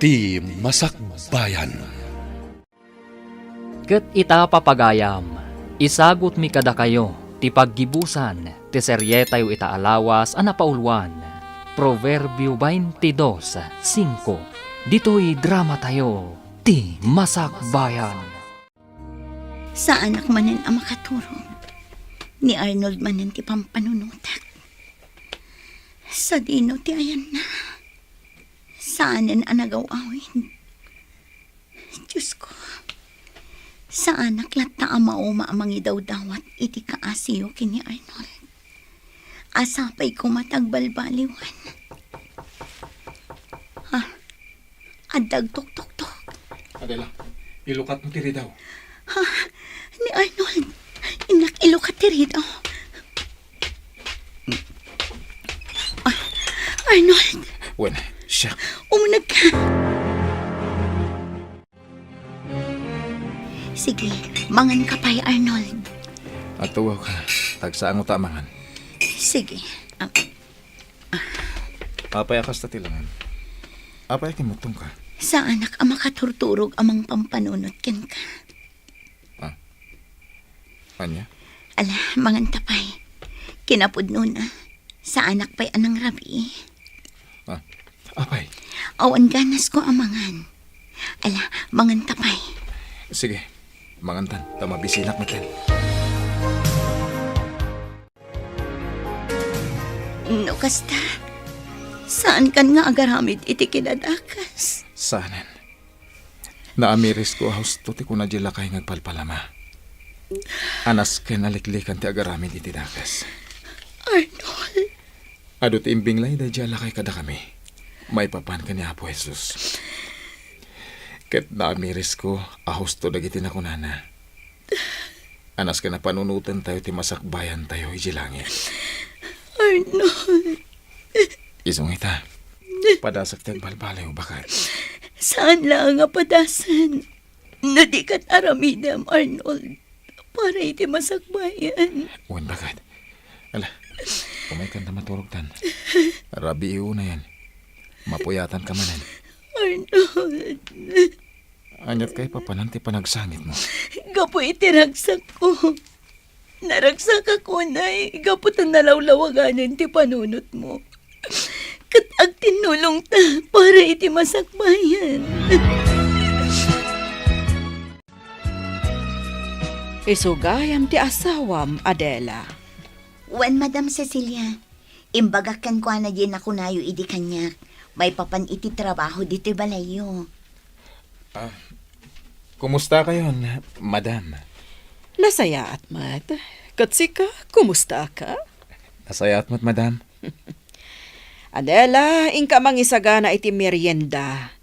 Ti Masakbayan. Ket ita papagayam, isagot mi kada kayo, ti paggibusan, ti serye tayo ita alawas, anapaulwan. Proverbio 22:5. Dito'y drama tayo, ti Masakbayan. Sa anak manen ang makaturong, ni Arnold manen ti pampanunutak. Sa dino ti ayan na, saanen ang nagawawin. Diyos ko, sa anak lata ang mauma amang idawdawat iti kaasiyo kini Arnold. Asapay ko matagbalbaliwan. Ha? Adag tok-tok-tok. Adela, ilukat mo tiri daw. Ha? Ni Arnold, inak ilukat tiri daw. Arnold, Wen, siya. umunag ka. Sige, mangan ka pa'y Arnold. Atuwaw ka, tagsaan mo tamangan. Sige. Apay akas tatilangan. Apay kimutong ka. Sa anak ang makaturturog amang pampanunot ken ka. Anya? Ala, mangan tapay. Kinapudno na. Sa anak pa'y anang rabi. Apay. Awan ganas ko amangan. Ala, mangan tapay. Sige, mangantan. Tamabisinak natin. No, kasta. Saan kan nga agaramid iti kinadakas? Saanen? Naamiris ko husto ti kuna jila kay ngagpalpalama. Anas ken naliklikan ti agaramid iti dakas. Arnold. Adot imbing lay da jala kay kada kami. May papan ka ni Apo Jesus. Ket naamiris ko husto dagiti na kunana. Anas ka na panunutan tayo ti masakbayan tayo iti langit. Arnold. Isong ita. Padasak tiyang balbalaw bakat. Saan lang nga padasan? Na di kat aramidam, Arnold. Para iti masakbayan. Uwan bakat. Ala, kumay ka na matulog tan. Rabi iu na yan. Mapuyatan ka manan. Arnold. Anyat kay papananti panagsangit mo. Gapo iti ragsak ko. Naragsak ako na gaputan nalawlawaganan ti panunot mo. Kat ag tinulong ta para iti masakbayan. Isugayam ti asawam, Adela. Wan, Madam Cecilia. Imbagakan ko na din ako nayo idi kanyak. May papan iti trabaho dito balayo. Kumusta kayo, madam? Nasaya at mat. Katsika, kumusta ka? Nasaya at madam? Adela, ingka mangisagana iti merienda.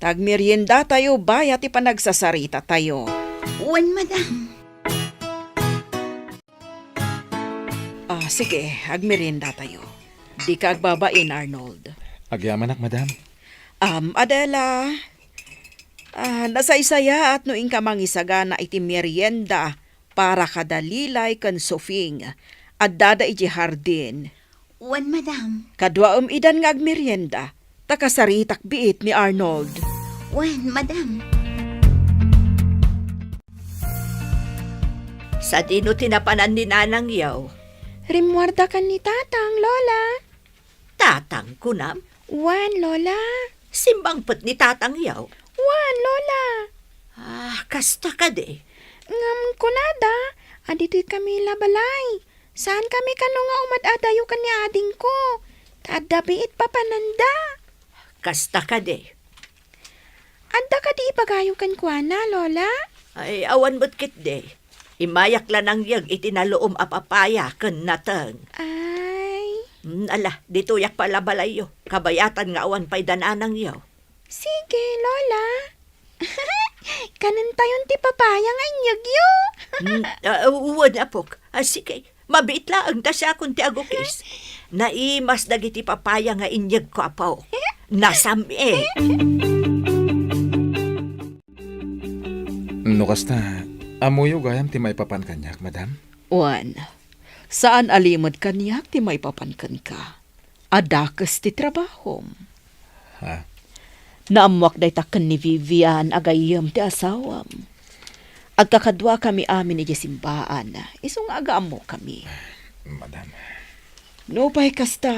Tag merienda tayo bayat ipanagsasarita tayo. Wan, Madam. Sige, agmerienda tayo. Di ka agbabain, Arnold. Agyaman madam? Adela, nasaysaya at no ingka mangisagana iti merienda para kadalilay kan sofing at dada iti hardin. Wan, Madam. Kadwa idan nga agmerienda, takasaritak biit ni Arnold. Wan, Madam. Sa dino tinapanan ni Nanang yaw? Rimwarda kan ni Tatang, Lola. Tatang kunam? Wan, Lola. Simbang put ni Tatang yaw? Wan, Lola. Kasta ka de. Ngam kunada, adito'y kami labalay. Saan kami kano nga umad-adayo kan ni ading ko? Taadda biit papananda. Kasta ka de. Adda ka di ipagayo kan kuana, Lola? Ay, awan mo't kit de. Imayak lang ang yag itinaloom apapaya kan natang. Ay. Ala, dito yak pala balayo. Kabayatan nga awan pa'y dananang yaw. Sige, Lola. Kanan tayon ti papaya nga inyagyo. Uwan apok. Sige, mabiit lang ta siya kung ti agukis. Naimas dagiti papaya nga inyag ko apaw. Nasami. No kasta, amuyo gayam ti may papan kanyak, madam? Wan, saan alimod kanyak ti may papankan ka? Adakas ti trabahom. Ha? Naamwak day takan ni Vivian agayam ti asawam. Agkakadwa kami amin ni simbaan. Isong agaam mo kami. Madam. No pa'y kasta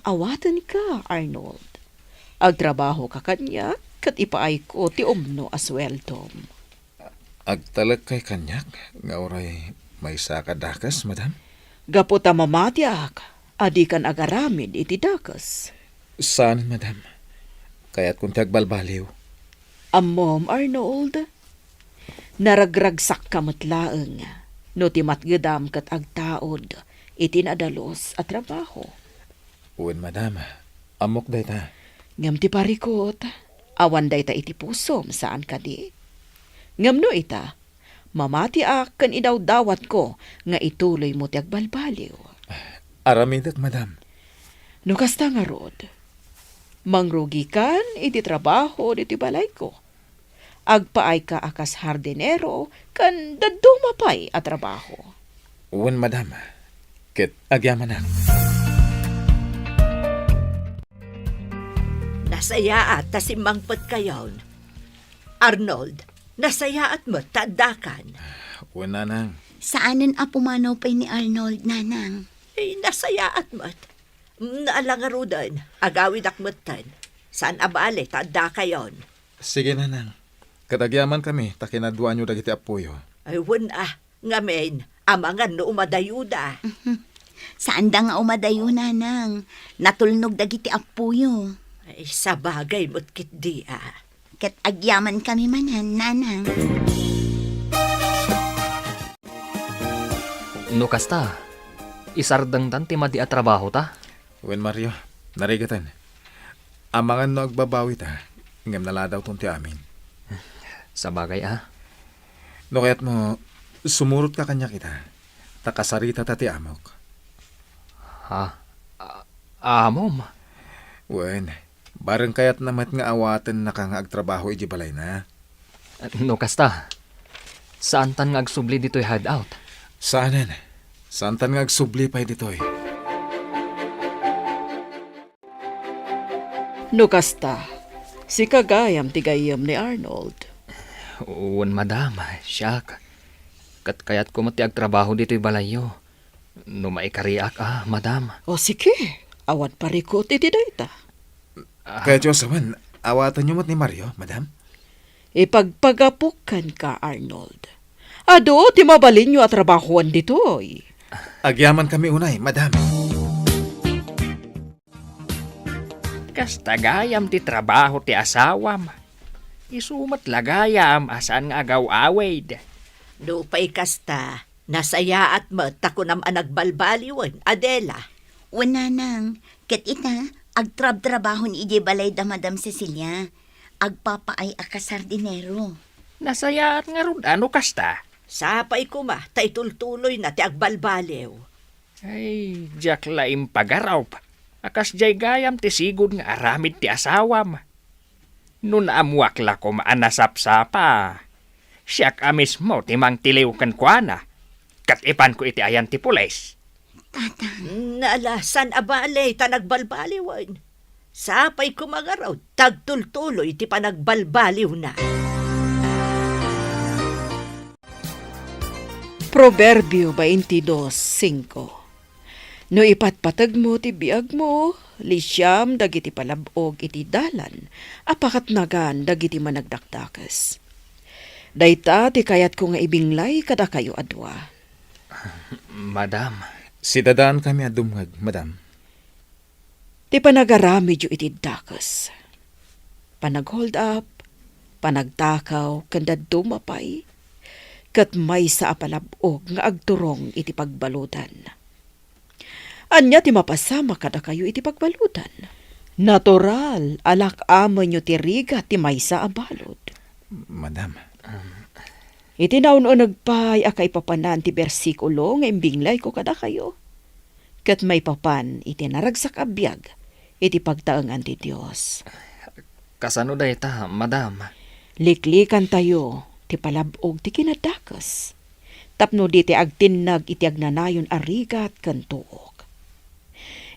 awatan ka, Arnold. Agtrabaho ka kanya, kat ipaay ko ti umno asweltom. Agtalag kay kanyak, nga oray may sakadakas, madam. Gaputa mamatiak, adi kan agaramid iti dakas. Saan, madam? Kaya't kung tagbalbaliw. Ammom, Arnold. Naragragsak kamatlaeng, no ti matgedam kat agtaod, iti nadalos at trabaho. Uwan, madam. Amok day ta. Ngam ti parikot, awan day ta iti pusom saan ka di. Ngam no ita, mamati kan idaw dawat ko nga ituloy mo ti agbalbaliw. Aramidat, madam. No kasta nga rod, mangrugi kan iti trabaho diti balay ko. Agpaay ka akas hardinero kan dadumapay at trabaho. Uwan, madam. Ket agyaman na. Nasaya at tasimangpot kayon. Arnold, nasaya at mo tadakan. Uwan, nanang. Saanan apumanaw pa ni Arnold, nanang? Nasaya at mo. Naalangarudan, agawid akmutan. Saan abale tada kayon? Sige, nanang. Katagyaman kami, takinadwa nyo dagiti apuyo. Ay ngamen, amangan no umadayuda. Saan da nga umadayo, nanang? Natulnog dagiti apuyo. Ay sa bagay mo't kit di Ket agyaman kami manan, nanang. No kasta, isardang ti madi at trabaho ta? Uwan, Mario. Narigatan. Amangan no agbabawi ta. Ngam naladaw tunti amin. Sa bagay No kaya't mo, sumurot ka kanya kita. Takasarita tati amok. Amom. Uwan, bareng kaya't namat nga awatan na kang agtrabaho iji balay na. No kasta, saan tan nga agsubli dito'y hideout? Saanan? Saan tan nga agsubli pa ditoy? No kasta, si kagayam tigayam ni Arnold. Uwan, madam. Siyak. Kat kaya't kumati agtrabaho dito'y balayo. No maikariak madam. O sige, awat parikot iti dayta. Kaya Josawan, awatan nyo mo't ni Mario, madam? Ipagpagapukan ka, Arnold. Ado, ti mabalin nyo at trabahuan ditoy. Agyaman kami unay, madam. Kastagayam ti trabaho ti asawam. Isumat lagayam asan nga agaw-awid. No pa'y kasta, nasaya at mo takunam anagbalbaliwan, Adela. Nanang, ket ita, agtrab-trabaho ni ije balay da Madam Cecilia. Agpapaay akas hardinero. Nasayaan nga ron ano kasta. Sapay kuma, taitultuloy na ti agbalbaliw. Ay, jak laim pagaraw pa. Akas jay gayam ti sigod nga aramid ti asawam. Nun amuak la ko maanasap-sapa. Siyak amis mo timang tiliw kan kuana. Kat ipan ko iti ayan ti pulis. Naalasan abale, tanagbalbaliwan. Sapay kumagaraw, tagtultuloy ti panagbalbaliw na. Proverbio 22:5. No ipatpatag mo ti biag mo, lisyam dagiti palabog iti dalan, apakat nagan dagiti managdakdakas. Dayta ti kayat ko nga ibinglay kada kayo adwa. Madam. Si dadaan kami adumag, madam. Ti panagarami iti dakas. Panag-hold up, panagtakaw, kanda dumapay, kat may sa apalabog nga agturong iti pagbalutan. Anya ti mapasama kada kayo iti pagbalutan. Natural, alak amo nyo ti riga ti may sa abalod. Madam. Iti naun o nagpay akay papanan ti bersikulo nga imbinglay ko kada kayo. Kat may papan iti naragsak abiyag iti pagtaengan ti Dios. Kasano dayta, madam? Liklikan tayo ti palabog ti kinadakas. Tapno di ti agtinnag iti agnanayon arigat kan tuok.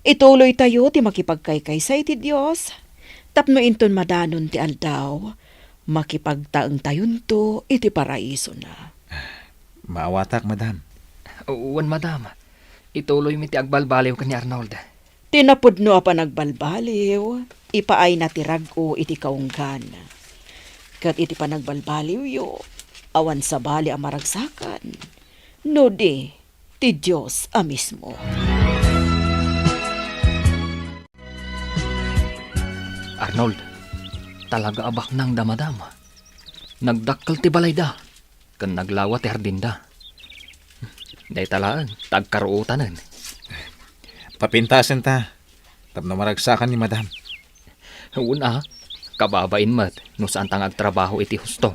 Ituloy tayo ti makipagkaykay sa iti Dios. Tapno inton madanon ti aldaw, makipagtaeng tayon to iti paraiso na. Maawatak, madam. Uwan, madam. Ituloy mi ti agbalbaliw ka ni Arnold. Tinapudno pa nagbalbaliw, ipaay na ti rag-o iti kaunggan. Kat iti pa nagbalbaliw yo, awan sa bali ang maragsakan. No di, ti Diyos a mismo. Arnold, talaga abak nang damadam. Nagdakkel ti balay da, kan naglawa ti hardinda. Day talaan, tagkaruutanan. Papintasin ta. Tapno maragsakan ni madam. Una, kababain mat, no saan tang agtrabaho iti husto.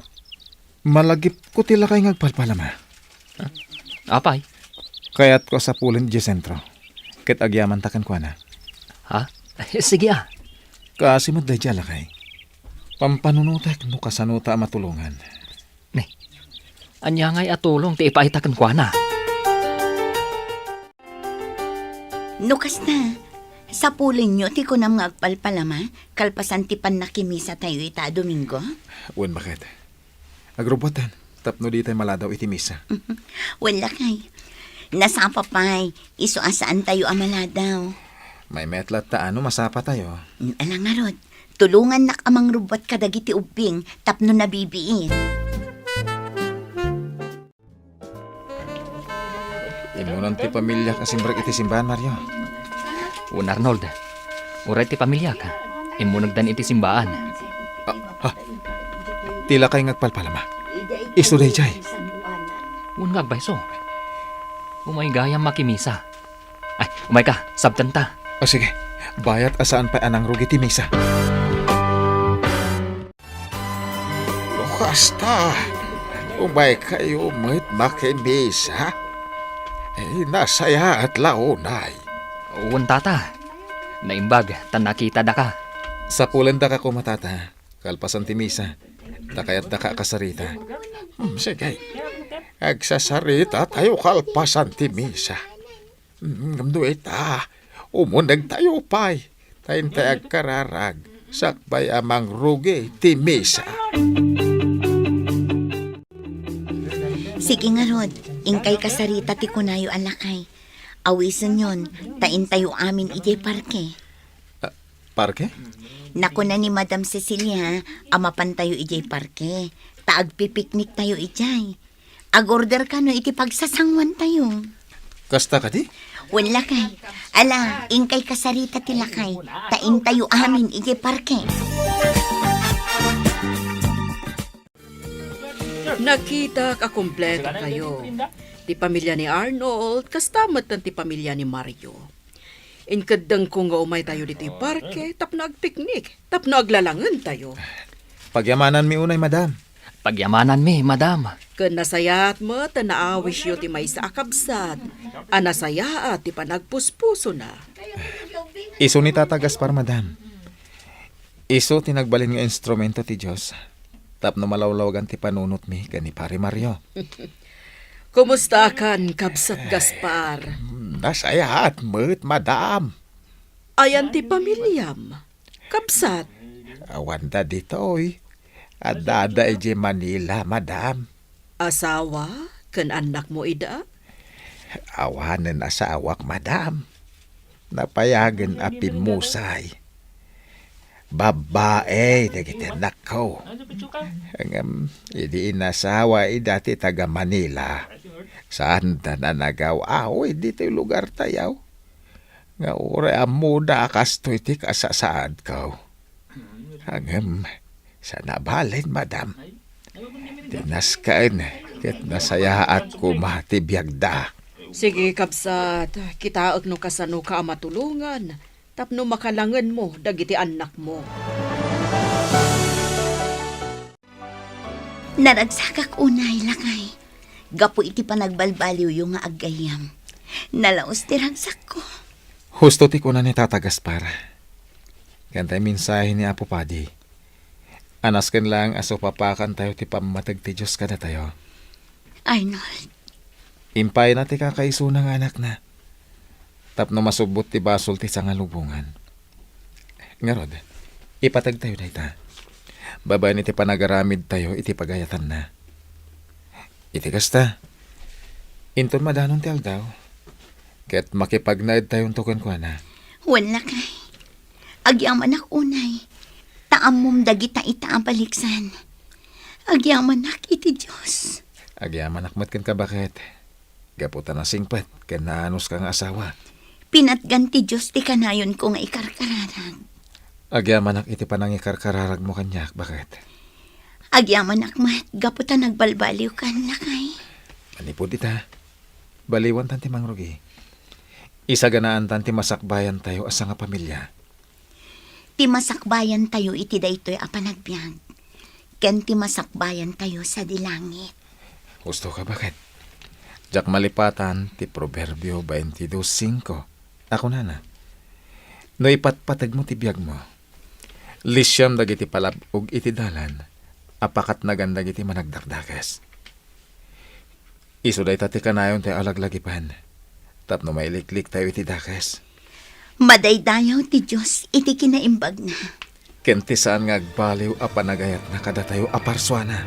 Malagip ko tila kay ngagpalpalama. Apay, Kayat ko sa pulin di sentro. Ket agyaman takan ko na. ha? Sige ah. Kasi mo day jala kay. Pampanunutek no kasanuta matulungan. Anya ngay atulong ti ipaitakan kwa na. Nukas na. Sa pulin nyo, ti ko na mga agpalpalama, kalpasan ti pan nakimisa tayo ita Domingo. Wen bakit? Agrubotan. Tapno di tayo maladaw iti misa. Wala kay. Nasapa pa'y, iso asaan tayo amaladaw. May metlat ta ano masapa tayo. Alang nga rod, tulungan nak amang rubot kadagiti ubing, tapno nabibiin. Imunan ti pamilya kasimbrak iti simbahan, Mario. Un Arnold, uray ti pamilya ka. Imunagdan iti simbaan. Tila kay ngagpalpalama. Isu day jay. Un ngagbayso. Umay gayam makimisa. Ay, umay ka, sabtan ta. O sige, bayat asaan pa anang rugi ti misa. Basta, umay kayo mo't makimisa. Nasaya at launay. Un tata, naimbag, tan nakita da ka. Sa pulan da ka kumatata, kalpasan ti misa, dakayat da ka kasarita. Sige, agsasarita tayo kalpasan ti misa. Gamduita, umunag tayo pa'y, tayo tayo agkararag, sakbay amang rugi ti misa. Sige nga rod, ingkay kasarita ti kunayo alakay. Awisan yon, tain tayo amin ijay parke. Parke? Naku na ni Madam Cecilia, amapan tayo ijay parke. Taagpipiknik tayo ijay. Agorder ka no iti pagsasangwan tayo. Kasta ka di? Wala kay. Ala, ingkay kasarita ti lakay. Tain tayo amin ijay parke. Nakita ka kompleto kayo. Ti pamilya ni Arnold, kastamat ng ti pamilya ni Mario. Inkadang ko nga umay tayo dito parke, tapno agpiknik, tapno aglalangan tayo. Pagyamanan mi unay, madam. Pagyamanan mi, madam. Kan nasayaat mo, tanaawis yo ti may sa akabsat. Anasayaat ti panagpuspuso na. Iso ni Tata Gaspar, madam. Iso tinagbalin nga instrumento ti Diyos. Tapno malawlawagan ti panunot mi gani pare Mario. Kumusta kan, Kabsat Gaspar? Nasayaat mo't, madam. Ayan ti pamilyam. Kabsat, Awanda ditoy. Adada ije Manila, madam. asawa, kan anak mo ida? Awanen asawak, madam. Napayagan apin musay. Babae, dagiti anak ko. Ang idi inasawa, dati taga Manila. Saan ta na nagaw? Aoy, dito yung lugar tayaw. Nga ura amuda kastoy ti kasasaad ko. Hangam, sa nabalin, madam. Tinaskaan, ket nasayaat ko matibiyagda. Sige, Kabsat, kitaag no kasano ka matulungan. Tapno makalangan mo, dagiti anak mo. Naragsakak unay lakay. Gapo iti panagbalbaliw yung nga agayam. Nalaos ti ragsak ko. Husto ti kuna ni Tata Gaspar. Kantay mensahe ni Apo Padi. Anasken lang aso papakan tayo ti pamatag ti Diyos kada tayo. Arnold, Impay na ti kakaiso ng anak na. Tapno masubot ti basol ti sangalubungan. Nga rod, Ipatag tayo dayta. Babaen iti panagaramid tayo iti pagayatan na. Iti kasta. Inton madanon ti aldaw. Ket makipagnaid tayong tukon ko na. Wala kay. Agyaman ak unay. Taamom dagita ita ang baliksan. Agyaman ak iti Diyos. Agyaman akmat ken ka bakit? Gaputan na singpat ken naanos kang asawa. Pinatgan ti Diyos ti kanayon ko nga ikarkararag. Agyaman ak iti panangikarkararag mo kanyak bakit? Agyaman ak mat, gaputan nagbalbaliw kan lakay. Manipod ita. Baliwan tanti mangrugi. Isa ganaan tanti masakbayan tayo asa nga pamilya. Ti masakbayan tayo iti daytoy a panagbiag. Ken ti masakbayan tayo sa dilangit. Gusto ka bakit? Jak malipatan ti Proverbio 22:5. Ako na. No ipatpatag mo ti biyag mo. Lisyam dagiti palabog iti dalan. Apakat nagandag iti managdakdakas. Isuday tati kanayon tayo alaglagipan. Tapno mailiklik tayo iti dakas. Madaydayaw ti Diyos iti kinaimbag na. Kenti saan nga agbaliw a panagayat na kada tayo aparswana.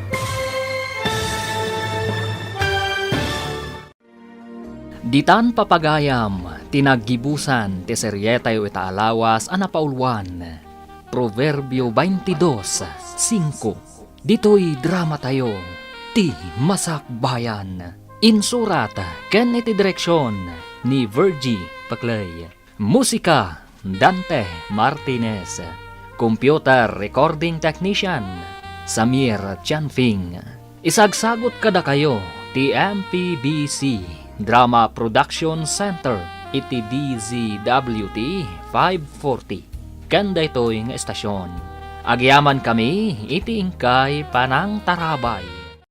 Ditan papagayam, tinaggibusan, ti seryetayo itaalawas, anapaulwan. Proverbio 22:5. Dito'y drama tayo, ti masakbayan. Insurat, ken iti direksyon, ni Virgie Paclay. Musika, Dante Martinez. Computer Recording Technician, Samir Chanfing. Isagsagot kada kayo, ti MPBC Drama Production Center, iti DZWT 540. Kanda ito'y nga estasyon. Agyaman kami, iti ingkay panang tarabay.